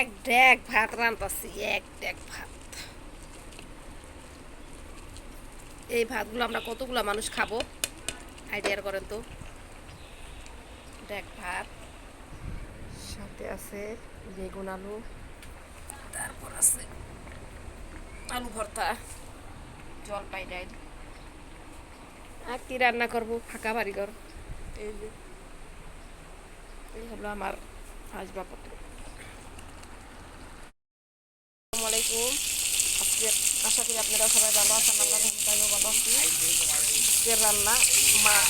এক ডেক ভাত রান্তাছি, এক ডেক ভাত। এই ভাতগুলো আমরা কতগুলো মানুষ খাবো আইডিয়ার করেন তো। ডেক ভাত, সাথে আছে বেগুন আলু, তারপর আছে আলু ভর্তা, জলপাই ডাইল। আর কি রান্না করবো, ফাঁকা বাড়ি ঘর। এই যে এই হলো আমার আসবাবপত্র। আসসালামু আলাইকুম। আজকে আশা করি আপনারা সবাই ভালো আছেন। আল্লাহ রহমতে ভালো আছি। আজকের রান্না মাছ।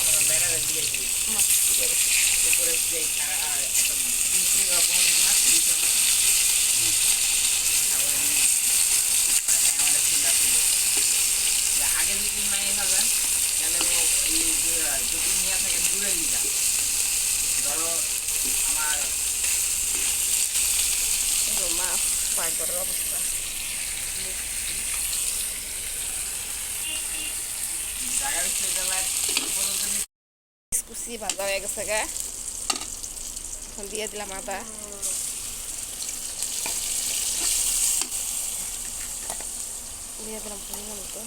আগে যদি নাই খাবেন তাহলে যদি নিয়ে থাকেন দূরে লিখা ধরো আমার মাছ পাক করার অবস্থা। জায়গা বিশ্ববিদ্যালয় কুচি ভাজা হয়ে গেছে গা। এখন দিয়ে দিলাম আদা, দিয়ে দিলাম পরিমাণ মতো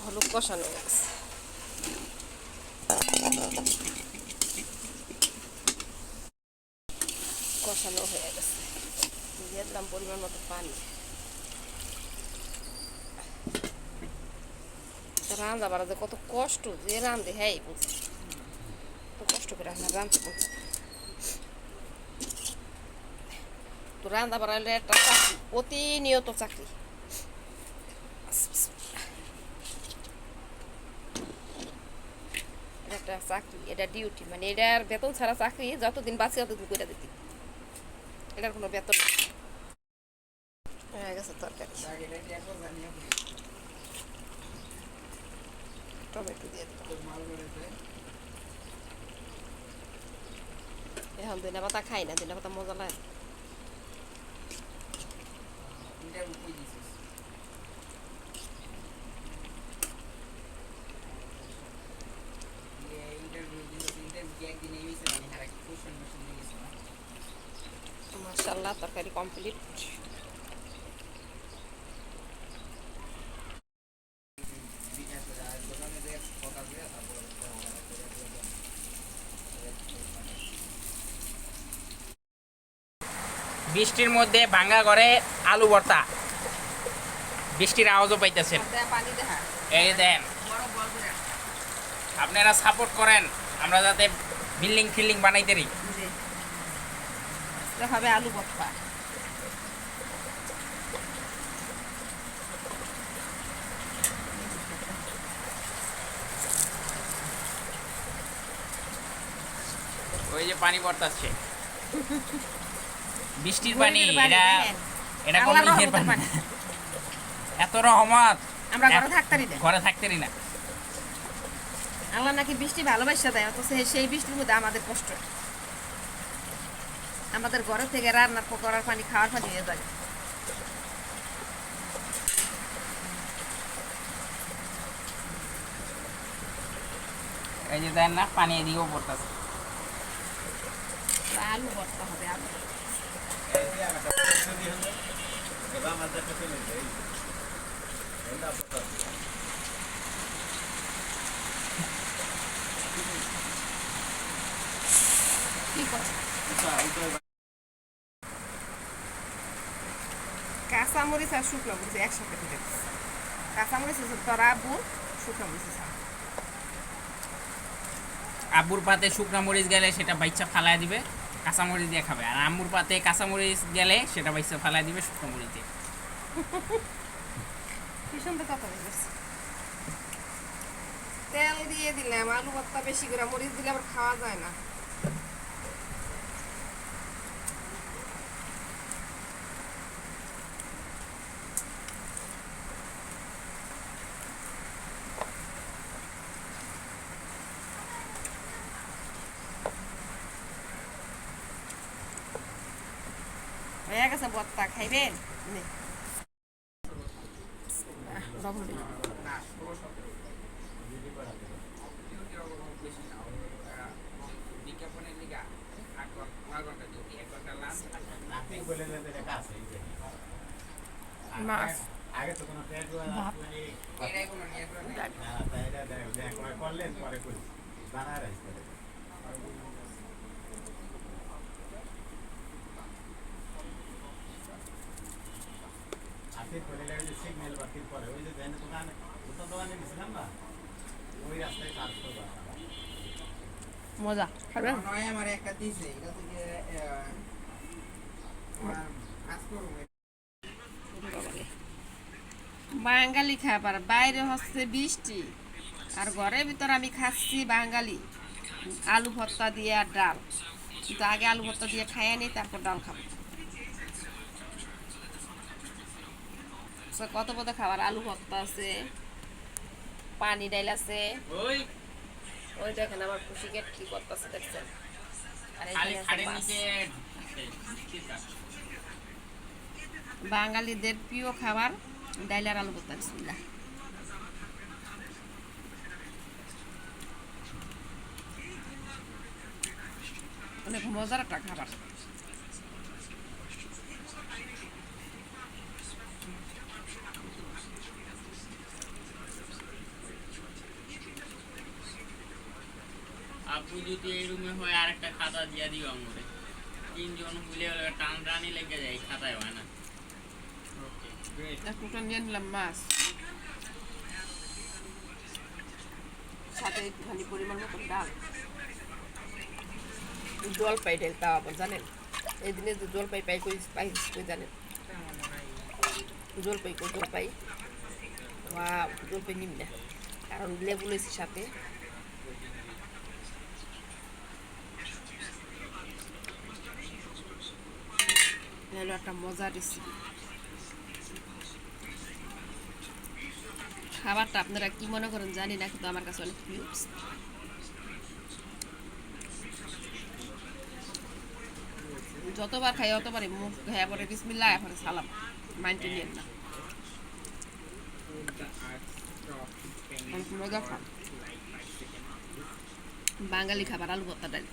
হলুদ। কষানো হয়ে গেছে, কষানো হয়ে গেছে। দিয়ে দিলাম পরিমাণ মতো পানি। রান্না বাড়া যে কত কষ্ট, যে রান্ধে হ্যাঁ বুঝে কত কষ্ট করে রাঁধতে বলছে। তো রান্না বাড়া হলে একটা চাকরি, প্রতিনিয়ত চাকরি। এটা একটা চাকরি, এটা ডিউটি, মানে এটার বেতন ছাড়া চাকরি। যতদিন বাঁচি ততদিন করে দিতি, এটার কোনো বেতন নেই। হয়ে গেছে তরকারি, টমেটো দিয়ে দিলাম। এখন ধনিয়া পাতা খাই না, ধনিয়া পাতা মজা লাগে। মাশাআল্লাহ, তরকারি কমপ্লিট। বৃষ্টির মধ্যে ভাঙ্গা ঘরে আলু ভর্তা, বৃষ্টির আওয়াজও পাইতেছেন। এই দেন, আপনারা সাপোর্ট করেন আমরা যাতে বিল্ডিং ফিল্ডিং বানাইতে পারি। হবে আলু ভর্তা। ওই যে পানি পড়তাছে, বৃষ্টির পানি। এটা এটা কোন নিজের পানি, এত রহমত আমরা ঘরে থাকতারি না, ঘরে থাকতে না। আল্লাহ নাকি বৃষ্টি ভালোবাসা দেয়, অথচ সেই বৃষ্টির মধ্যে আমাদের কষ্ট। আমাদের ঘরে থেকে রান্নার করার পানি, খাওয়ার পানি হয়ে যায়। এই যে দেন না, পানি এদিকেও পড়তেছে। আলু ভর্তা হবে, আলু। কাঁচামরিচ আর শুকনো মরিচ একসাথে দিতে দিচ্ছি। কাঁচামরিচ হচ্ছে তোরা আব্বুর, শুকনো মরিচ আব্বুর পাতে শুকনো মরিচ গেলে সেটা বাইচা ফালাই দিবে, কাঁচামরিচ দিয়ে খাবে। আর আম্মুর পাতে কাঁচামরিচ গেলে সেটা বাইচা ফালাই দিবে শুকনো মরিচ দিয়ে। কি সুন্দর কথা বলেছে। তেল দিয়ে দিলাম, আলু ভর্তা বেশি করে, মরিচ দিলে আবার খাওয়া যায় না। হয়ে গেছে ভর্তা, খাইবেন? মাছ আগে তো কোনো পেট ভাত এটাই কোনো নিয়ে আসবে না। ডাল। তাই এটা করলেন পরে করি বানায় রাইস করে আসিফ বলে লাগে যে সিগন্যাল বাতিল করে ওই যে দেন দোকানে ওটা দোকানে গেছিলাম না ওই রাস্তায় কাজ করবা মজা খাবেন নয় আমার একটা দিছে এটা থেকে কাজ করবো বাঙালি খাবার বাইরে হচ্ছে বৃষ্টি আর ঘরের ভিতর আমি খাচ্ছি বাঙালি আলু ভর্তা দিয়ে আর ডাল কিন্তু আগে আলু ভর্তা দিয়ে খাইয়ে নিই তারপর ডাল খাবো So, কত কত খাবার আলু ভর্তা আছে পানি ডাইল আছে ওই ওই দেখেন আমার খুশিকে কি করতেছে দেখছেন আর খালি এখানে আছে খাড়ের মাছ। নিচে বাঙালিদের প্রিয় খাবার ডাইল আর আলু ভর্তা বিসমিল্লাহ অনেক মজার একটা খাবার আপু যদি এই রুমে হয় আর একটা খাতা দিয়ে দিও আমারে তিনজন মিলে হলে টান টানি লেগে যায় খাতায় হয় না ওকে গ্রেট একটা নিয়ে নিলাম মাছ সাথে একটুখানি পরিমাণ মতো ডাল জলপাই ডাল তাও আবার জানেন এই দিনে যে জলপাই পাই কই পাই কই জানেন জলপাই ওয়াও জলপাই নিম না কারণ লেবু লইছি সাথে হলো একটা মজার রেসিপি খাবারটা আপনারা কি মনে করেন জানি না কিন্তু আমার কাছে অনেক প্রিয় যতবার খাই অতবারই মুখ ঘায়া পরে বিসমিল্লাহ পরে সালাম মাইন্ড নিয়েন না অনেক মজা খান বাঙালি খাবার আলু ভর্তা ডাল